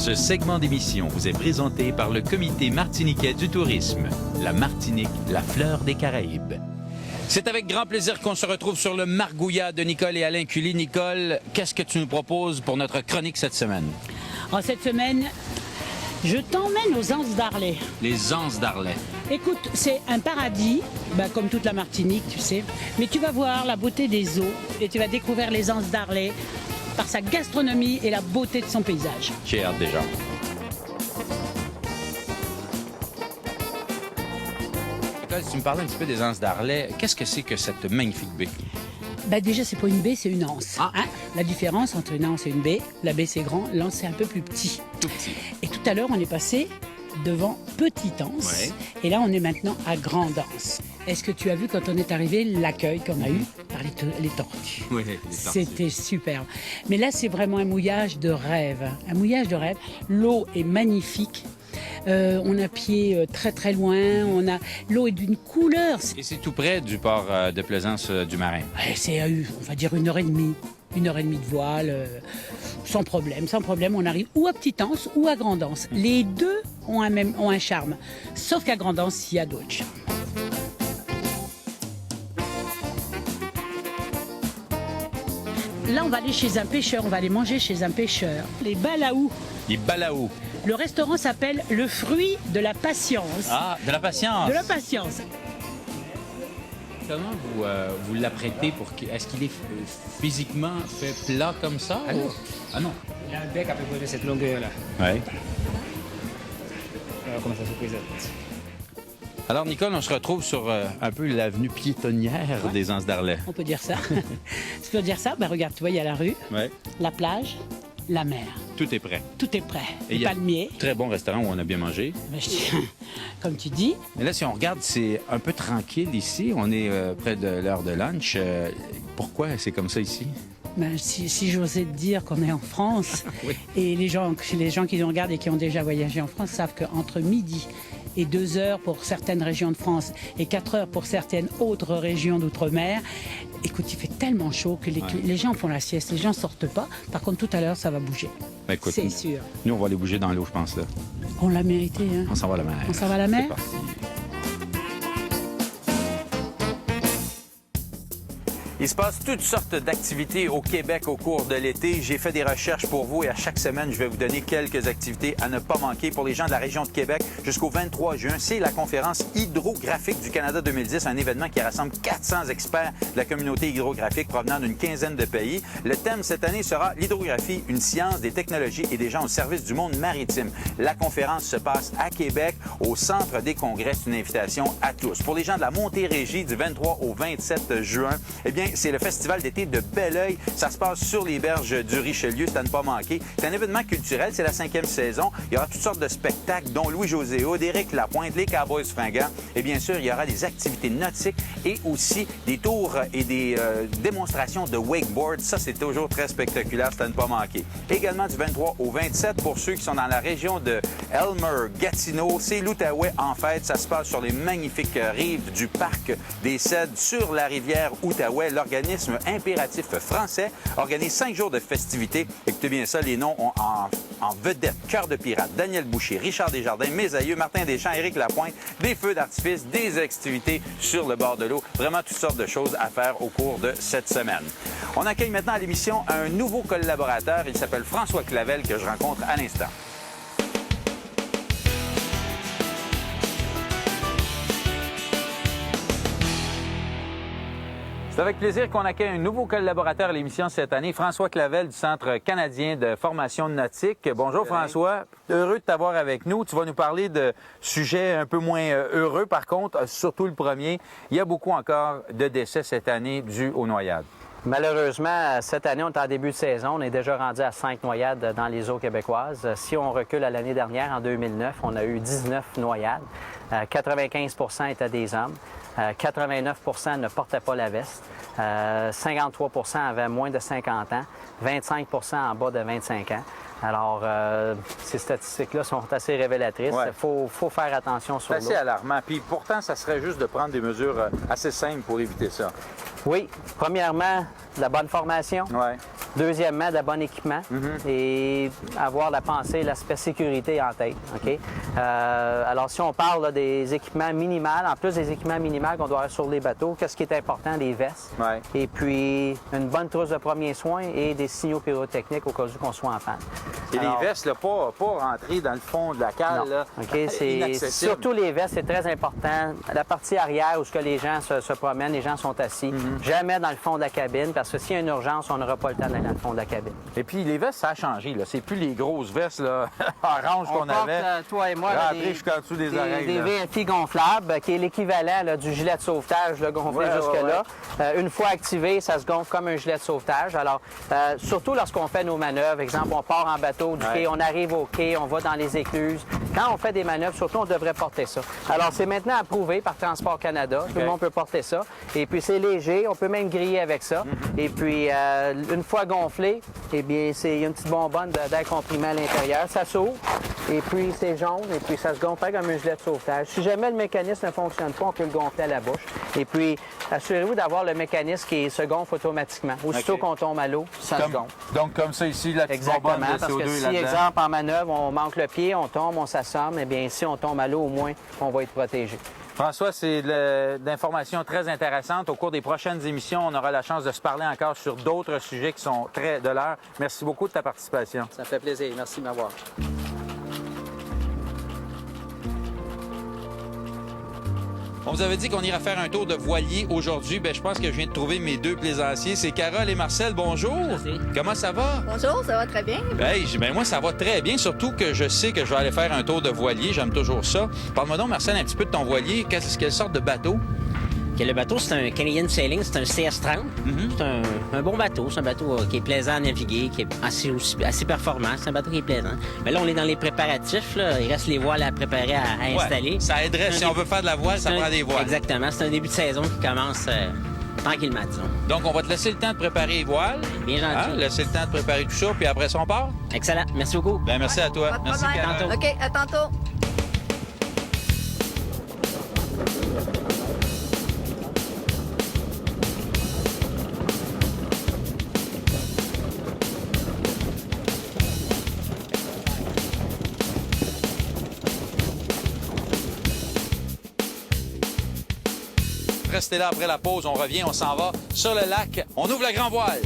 Ce segment d'émission vous est présenté par le Comité martiniquais du tourisme. La Martinique, la fleur des Caraïbes. C'est avec grand plaisir qu'on se retrouve sur le Margouillat de Nicole et Alain Cully. Nicole, qu'est-ce que tu nous proposes pour notre chronique cette semaine? En cette semaine, je t'emmène aux Anses d'Arlet. Les Anses d'Arlet. Écoute, c'est un paradis, comme toute la Martinique, tu sais. Mais tu vas voir la beauté des eaux et tu vas découvrir les Anses d'Arlet par sa gastronomie et la beauté de son paysage. J'ai hâte déjà. Nicole, si tu me parlais un petit peu des Anses d'Arlet, qu'est-ce que c'est que cette magnifique baie? Déjà, c'est pas une baie, c'est une anse. Ah. La différence entre une anse et une baie, la baie c'est grand, l'anse c'est un peu plus petit. Tout petit. Et tout à l'heure, on est passé devant Petite Anse. Ouais. Et là, on est maintenant à Grande Anse. Est-ce que tu as vu quand on est arrivé l'accueil qu'on a eu par les tortues? Oui, les tortues. C'était superbe. Mais là, c'est vraiment un mouillage de rêve. Un mouillage de rêve. L'eau est magnifique. On a pied très très loin. L'eau est d'une couleur. Et c'est tout près du port de Plaisance du Marin. Ouais, c'est, on va dire, 1h30. 1h30 de voile, sans problème, sans problème. On arrive ou à Petite Anse ou à Grande Anse. Les deux ont un charme. Sauf qu'à Grande Anse, il y a d'autres charmes. Là, on va aller chez un pêcheur, on va aller manger chez un pêcheur. Les balaous. Les balaous. Le restaurant s'appelle Le Fruit de la Patience. Ah, de la patience. De la patience. Comment vous l'apprêtez pour qu'il... Est-ce qu'il est physiquement fait plat comme ça? Ah non. Ah non. Il a un bec à peu près de cette longueur-là. Oui. Alors, comment ça se présente? Alors, Nicole, on se retrouve sur un peu l'avenue piétonnière des Anses d'Arlet. On peut dire ça. Tu peux dire ça? Regarde, tu vois, il y a la rue, Oui. la plage, la mer. Tout est prêt. Tout est prêt. Et Les il y a palmiers. Très bon restaurant où on a bien mangé. Comme tu dis. Mais là, si on regarde, c'est un peu tranquille ici. On est près de l'heure de lunch. Pourquoi c'est comme ça ici? Si j'osais te dire qu'on est en France, Oui. et les gens qui nous regardent et qui ont déjà voyagé en France savent qu'entre midi et 2 heures pour certaines régions de France et 4 heures pour certaines autres régions d'outre-mer, écoute, il fait tellement chaud que les gens font la sieste, les gens sortent pas. Par contre, tout à l'heure, ça va bouger. Écoute, c'est sûr. Nous, on va aller bouger dans l'eau, je pense. Là. On l'a mérité, hein? On s'en va à la mer. On s'en va à la mer? C'est parti. Il se passe toutes sortes d'activités au Québec au cours de l'été. J'ai fait des recherches pour vous et à chaque semaine, je vais vous donner quelques activités à ne pas manquer pour les gens de la région de Québec jusqu'au 23 juin. C'est la conférence hydrographique du Canada 2010, un événement qui rassemble 400 experts de la communauté hydrographique provenant d'une quinzaine de pays. Le thème cette année sera l'hydrographie, une science, des technologies et des gens au service du monde maritime. La conférence se passe à Québec, au Centre des congrès. C'est une invitation à tous. Pour les gens de la Montérégie, du 23 au 27 juin, eh bien, c'est le festival d'été de Belleuil. Ça se passe sur les berges du Richelieu, c'est à ne pas manquer. C'est un événement culturel, c'est la 5e saison. Il y aura toutes sortes de spectacles, dont Louis-José Hood, Éric Lapointe, les Cowboys fringants. Et bien sûr, il y aura des activités nautiques et aussi des tours et des démonstrations de wakeboard. Ça, c'est toujours très spectaculaire, c'est à ne pas manquer. Également du 23 au 27, pour ceux qui sont dans la région de Elmer, Gatineau, c'est l'Outaouais en fête. Ça se passe sur les magnifiques rives du parc des Cèdres sur la rivière Outaouais. L'organisme Impératif français organise 5 jours de festivités. Écoutez bien ça, les noms ont en vedette Cœur de pirate, Daniel Boucher, Richard Desjardins, Mes aïeux, Martin Deschamps, Éric Lapointe, des feux d'artifice, des activités sur le bord de l'eau. Vraiment toutes sortes de choses à faire au cours de cette semaine. On accueille maintenant à l'émission un nouveau collaborateur. Il s'appelle François Clavel, que je rencontre à l'instant. C'est avec plaisir qu'on accueille un nouveau collaborateur à l'émission cette année, François Clavel du Centre canadien de formation nautique. Bonjour François, heureux de t'avoir avec nous. Tu vas nous parler de sujets un peu moins heureux, par contre, surtout le premier. Il y a beaucoup encore de décès cette année dus aux noyades. Malheureusement, cette année, on est en début de saison. On est déjà rendu à 5 noyades dans les eaux québécoises. Si on recule à l'année dernière, en 2009, on a eu 19 noyades. 95 étaient des hommes. 89 ne portaient pas la veste. 53 avaient moins de 50 ans. 25 en bas de 25 ans. Alors, ces statistiques-là sont assez révélatrices. Il faut faire attention sur l'eau. C'est assez alarmant. Puis pourtant, ça serait juste de prendre des mesures assez simples pour éviter ça. Oui. Premièrement, la bonne formation. Ouais. Deuxièmement, de bon équipement et avoir la pensée, l'aspect sécurité en tête. OK? Alors, si on parle là, des équipements minimaux, en plus des équipements minimaux qu'on doit avoir sur les bateaux, qu'est-ce qui est important? Des vestes. Ouais. Et puis, une bonne trousse de premiers soins et des signaux pyrotechniques au cas où qu'on soit en panne. Et Alors, les vestes, là, pas rentrer dans le fond de la cale. non. Là. OK, c'est Inaccessible. surtout les vestes, c'est très important. La partie arrière où ce que les gens se promènent, les gens sont assis. Jamais dans le fond de la cabine parce que s'il y a une urgence, on n'aura pas le temps d'aller dans le fond de la cabine. Et puis, les vestes, ça a changé. Là. C'est plus les grosses vestes là, orange On qu'on porte, avait. toi et moi, là, rentrées jusqu'en dessous des oreilles. Des là. VFI gonflables, qui est l'équivalent là, du gilet de sauvetage là, gonflé Ouais, jusque-là. Une fois activé, ça se gonfle comme un gilet de sauvetage. Alors, surtout lorsqu'on fait nos manœuvres, exemple, on part en bateau du quai, on arrive au quai, on va dans les écluses. Quand on fait des manœuvres, surtout, on devrait porter ça. Alors, c'est maintenant approuvé par Transport Canada. Tout le monde peut porter ça. Et puis, c'est léger. On peut même griller avec ça. Et puis, une fois gonflé, eh bien, il y a une petite bonbonne d'air comprimé à l'intérieur. Ça s'ouvre. Et puis, c'est jaune. Et puis, ça se gonfle comme un gilet de sauvetage. Si jamais le mécanisme ne fonctionne pas, on peut le gonfler à la bouche. Et puis, assurez-vous d'avoir le mécanisme qui se gonfle automatiquement. Aussitôt qu'on tombe à l'eau, ça se gonfle. Donc, comme ça ici, la petite bonbonne Exactement, de parce que CO2 si, là-dedans. exemple, en manœuvre, on manque le pied, on tombe, on s'assomme, eh bien, si on tombe à l'eau, au moins, on va être protégé. François, c'est d'informations très intéressantes. Au cours des prochaines émissions, on aura la chance de se parler encore sur d'autres sujets qui sont très de l'heure. Merci beaucoup de ta participation. Ça me fait plaisir. Merci de m'avoir. On vous avait dit qu'on irait faire un tour de voilier aujourd'hui. Bien, je pense que je viens de trouver mes deux plaisanciers. C'est Carole et Marcel. Bonjour. Merci. Comment ça va? Bonjour, ça va très bien. Ben, moi, ça va très bien, surtout que je sais que je vais aller faire un tour de voilier. J'aime toujours ça. Parle-moi donc, Marcel, un petit peu de ton voilier. Quelle sorte de bateau? Ok, le bateau, c'est un Canadian Sailing, c'est un CS-30. C'est un bon bateau. C'est un bateau qui est plaisant à naviguer, qui est assez performant. C'est un bateau qui est plaisant. Mais là, on est dans les préparatifs. Là. Il reste les voiles à préparer, à installer. Ça aiderait. Si on veut faire de la voile, ça prend des voiles. Exactement. C'est un début de saison qui commence tranquillement, disons. Donc, on va te laisser le temps de préparer les voiles. Bien gentil. Laisser le temps de préparer tout ça, puis après ça, on part. Excellent. Merci beaucoup. Ben, merci à toi. Pas de Merci, problème. Carole. OK, à tantôt. Restez là après la pause, on revient, on s'en va sur le lac, on ouvre la grand voile.